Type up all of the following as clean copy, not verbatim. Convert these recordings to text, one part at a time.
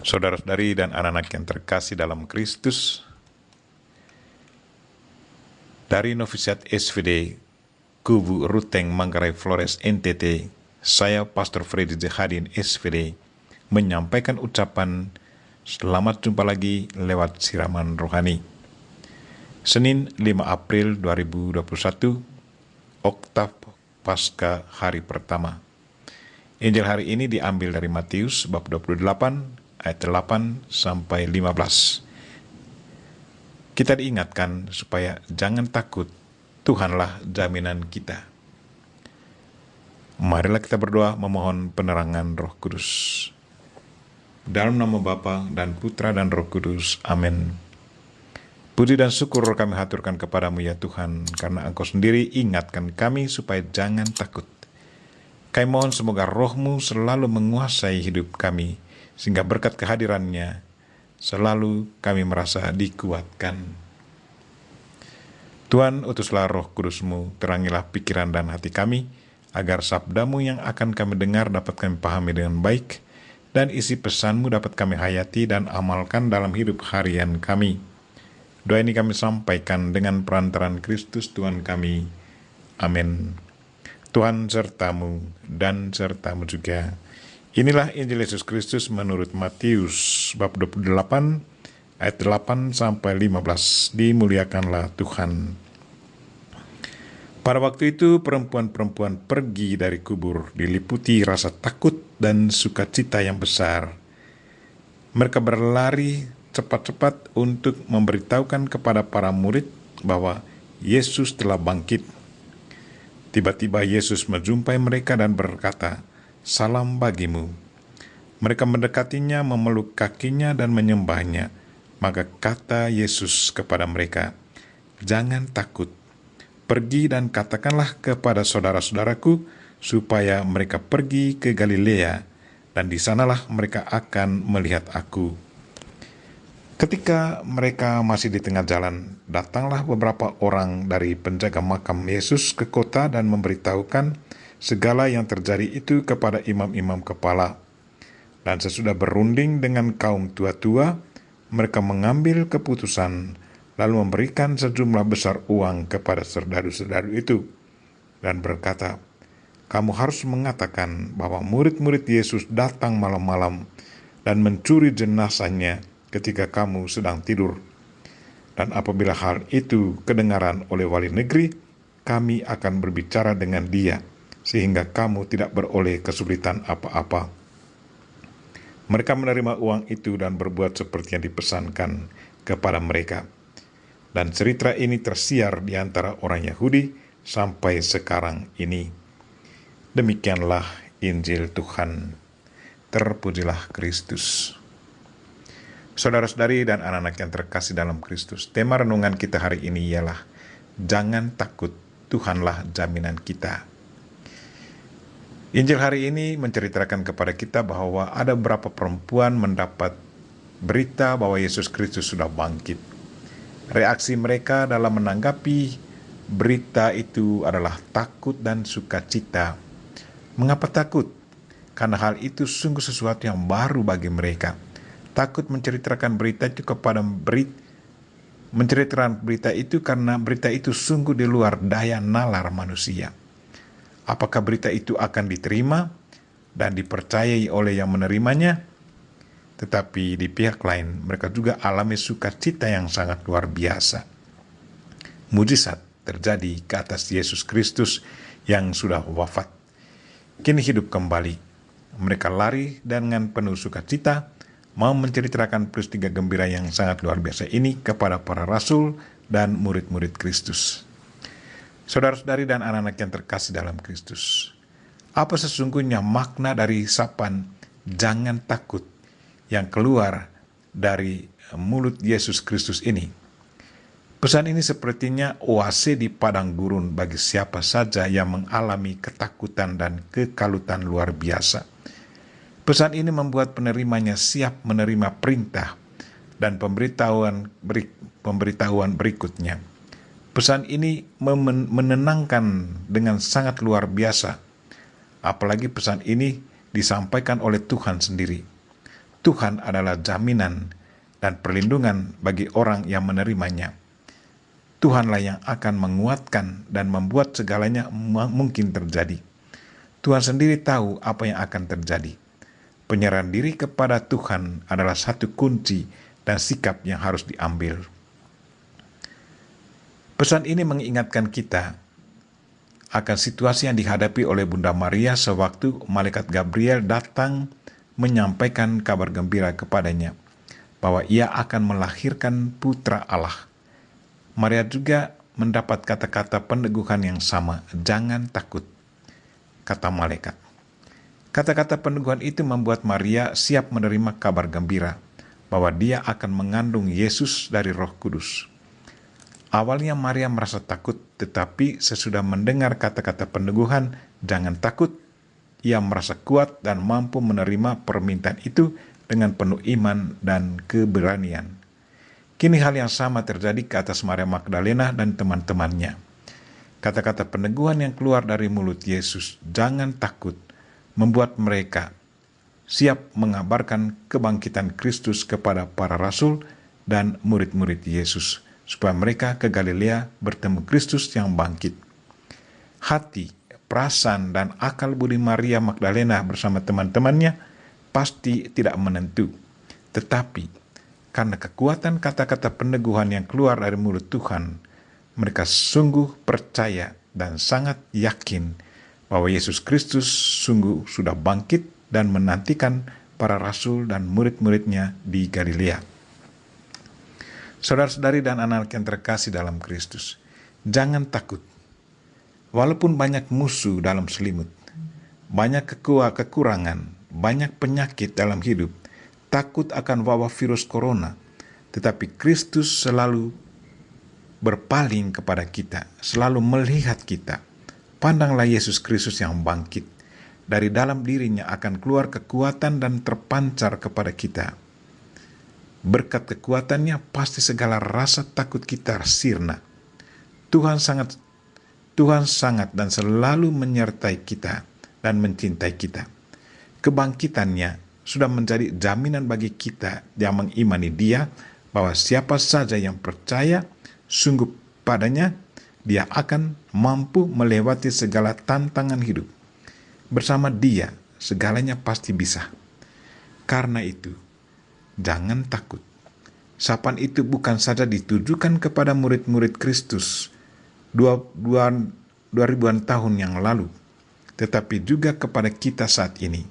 Saudara-saudari dan anak-anak yang terkasih dalam Kristus, dari Novisiat SVD Kubu Ruteng Manggarai Flores NTT, saya Pastor Freddy Jehadin SVD menyampaikan ucapan selamat jumpa lagi lewat siraman rohani. Senin 5 April 2021, Oktav Pasca hari pertama. Injil hari ini diambil dari Matius bab 28 ayat 8 sampai 15. Kita diingatkan supaya jangan takut, Tuhanlah jaminan kita. Marilah kita berdoa memohon penerangan Roh Kudus. Dalam nama Bapa dan Putra dan Roh Kudus. Amin. Puji dan syukur kami haturkan kepadamu ya Tuhan, karena Engkau sendiri ingatkan kami supaya jangan takut. Kami mohon semoga Roh-Mu selalu menguasai hidup kami, sehingga berkat kehadirannya selalu kami merasa dikuatkan. Tuhan, utuslah Roh Kudus-Mu, terangilah pikiran dan hati kami, agar sabda-Mu yang akan kami dengar dapat kami pahami dengan baik, dan isi pesan-Mu dapat kami hayati dan amalkan dalam hidup harian kami. Doa ini kami sampaikan dengan perantaraan Kristus Tuhan kami. Amin. Tuhan sertamu dan sertamu juga. Inilah Injil Yesus Kristus menurut Matius bab 28 ayat 8 sampai 15. Dimuliakanlah Tuhan. Pada waktu itu perempuan-perempuan pergi dari kubur diliputi rasa takut dan sukacita yang besar. Mereka berlari cepat-cepat untuk memberitahukan kepada para murid bahwa Yesus telah bangkit. Tiba-tiba Yesus menjumpai mereka dan berkata, "Salam bagimu." Mereka mendekatinya, memeluk kakinya dan menyembahnya. Maka kata Yesus kepada mereka, "Jangan takut. Pergi dan katakanlah kepada saudara-saudaraku supaya mereka pergi ke Galilea, dan di sanalah mereka akan melihat aku." Ketika mereka masih di tengah jalan, datanglah beberapa orang dari penjaga makam Yesus ke kota dan memberitahukan segala yang terjadi itu kepada imam-imam kepala. Dan sesudah berunding dengan kaum tua-tua, mereka mengambil keputusan, lalu memberikan sejumlah besar uang kepada serdadu-serdadu itu, dan berkata, "Kamu harus mengatakan bahwa murid-murid Yesus datang malam-malam dan mencuri jenazahnya ketika kamu sedang tidur. Dan apabila hal itu kedengaran oleh wali negeri, kami akan berbicara dengan dia, sehingga kamu tidak beroleh kesulitan apa-apa." Mereka menerima uang itu dan berbuat seperti yang dipesankan kepada mereka. Dan cerita ini tersiar di antara orang Yahudi sampai sekarang ini. Demikianlah Injil Tuhan. Terpujilah Kristus. Saudara-saudari dan anak-anak yang terkasih dalam Kristus, tema renungan kita hari ini ialah jangan takut, Tuhanlah jaminan kita. Injil hari ini menceritakan kepada kita bahwa ada beberapa perempuan mendapat berita bahwa Yesus Kristus sudah bangkit. Reaksi mereka dalam menanggapi berita itu adalah takut dan sukacita. Mengapa takut? Karena hal itu sungguh sesuatu yang baru bagi mereka. Takut menceritakan berita itu menceritakan berita itu karena berita itu sungguh di luar daya nalar manusia. Apakah berita itu akan diterima dan dipercayai oleh yang menerimanya? Tetapi di pihak lain, mereka juga alami sukacita yang sangat luar biasa. Mujizat terjadi ke atas Yesus Kristus yang sudah wafat. Kini hidup kembali. Mereka lari dengan penuh sukacita, mau menceritakan peristiwa gembira yang sangat luar biasa ini kepada para rasul dan murid-murid Kristus. Saudara-saudari dan anak-anak yang terkasih dalam Kristus, apa sesungguhnya makna dari sapaan jangan takut yang keluar dari mulut Yesus Kristus ini? Pesan ini sepertinya oase di padang gurun bagi siapa saja yang mengalami ketakutan dan kekalutan luar biasa. Pesan ini membuat penerimanya siap menerima perintah dan pemberitahuan berikutnya. Pesan ini menenangkan dengan sangat luar biasa. Apalagi pesan ini disampaikan oleh Tuhan sendiri. Tuhan adalah jaminan dan perlindungan bagi orang yang menerimanya. Tuhanlah yang akan menguatkan dan membuat segalanya mungkin terjadi. Tuhan sendiri tahu apa yang akan terjadi. Penyerahan diri kepada Tuhan adalah satu kunci dan sikap yang harus diambil. Pesan ini mengingatkan kita akan situasi yang dihadapi oleh Bunda Maria sewaktu malaikat Gabriel datang menyampaikan kabar gembira kepadanya bahwa ia akan melahirkan putra Allah. Maria juga mendapat kata-kata peneguhan yang sama, jangan takut, kata malaikat. Kata-kata peneguhan itu membuat Maria siap menerima kabar gembira bahwa dia akan mengandung Yesus dari Roh Kudus. Awalnya Maria merasa takut, tetapi sesudah mendengar kata-kata peneguhan, jangan takut, ia merasa kuat dan mampu menerima permintaan itu dengan penuh iman dan keberanian. Kini hal yang sama terjadi ke atas Maria Magdalena dan teman-temannya. Kata-kata peneguhan yang keluar dari mulut Yesus, jangan takut, membuat mereka siap mengabarkan kebangkitan Kristus kepada para rasul dan murid-murid Yesus, supaya mereka ke Galilea bertemu Kristus yang bangkit. Hati, perasaan, dan akal budi Maria Magdalena bersama teman-temannya pasti tidak menentu. Tetapi, karena kekuatan kata-kata peneguhan yang keluar dari mulut Tuhan, mereka sungguh percaya dan sangat yakin bahwa Yesus Kristus sungguh sudah bangkit dan menantikan para rasul dan murid-muridnya di Galilea. Saudara-saudari dan anak yang terkasih dalam Kristus, jangan takut. Walaupun banyak musuh dalam selimut, banyak kekurangan, banyak penyakit dalam hidup, takut akan wabah virus corona, tetapi Kristus selalu berpaling kepada kita, selalu melihat kita. Pandanglah Yesus Kristus yang bangkit. Dari dalam dirinya akan keluar kekuatan dan terpancar kepada kita. Berkat kekuatannya pasti segala rasa takut kita sirna. Tuhan sangat dan selalu menyertai kita dan mencintai kita. Kebangkitannya sudah menjadi jaminan bagi kita yang mengimani Dia, bahwa siapa saja yang percaya sungguh padanya, dia akan mampu melewati segala tantangan hidup. Bersama Dia, segalanya pasti bisa. Karena itu, jangan takut. Sapaan itu bukan saja ditujukan kepada murid-murid Kristus 2000-an tahun yang lalu, tetapi juga kepada kita saat ini.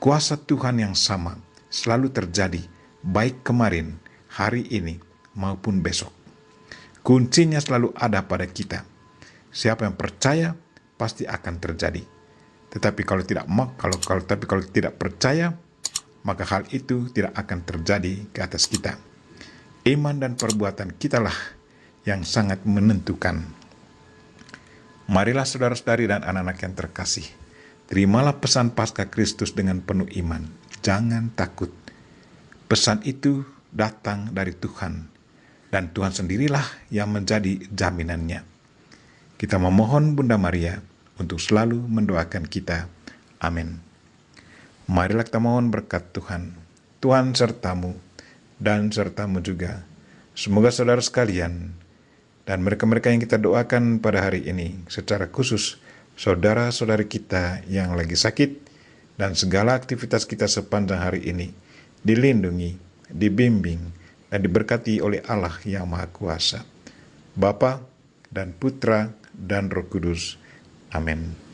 Kuasa Tuhan yang sama selalu terjadi, baik kemarin, hari ini, maupun besok. Kuncinya selalu ada pada kita. Siapa yang percaya pasti akan terjadi. Tetapi kalau tidak percaya, maka hal itu tidak akan terjadi ke atas kita. Iman dan perbuatan kitalah yang sangat menentukan. Marilah saudara-saudari dan anak-anak yang terkasih, terimalah pesan Paskah Kristus dengan penuh iman. Jangan takut. Pesan itu datang dari Tuhan, dan Tuhan sendirilah yang menjadi jaminannya. Kita memohon Bunda Maria untuk selalu mendoakan kita. Amin. Marilah kita mohon berkat Tuhan. Tuhan sertamu dan sertamu juga. Semoga saudara sekalian dan mereka-mereka yang kita doakan pada hari ini, secara khusus saudara-saudari kita yang lagi sakit dan segala aktivitas kita sepanjang hari ini, dilindungi, dibimbing, dan diberkati oleh Allah yang Maha Kuasa, Bapa dan Putra dan Roh Kudus. Amin.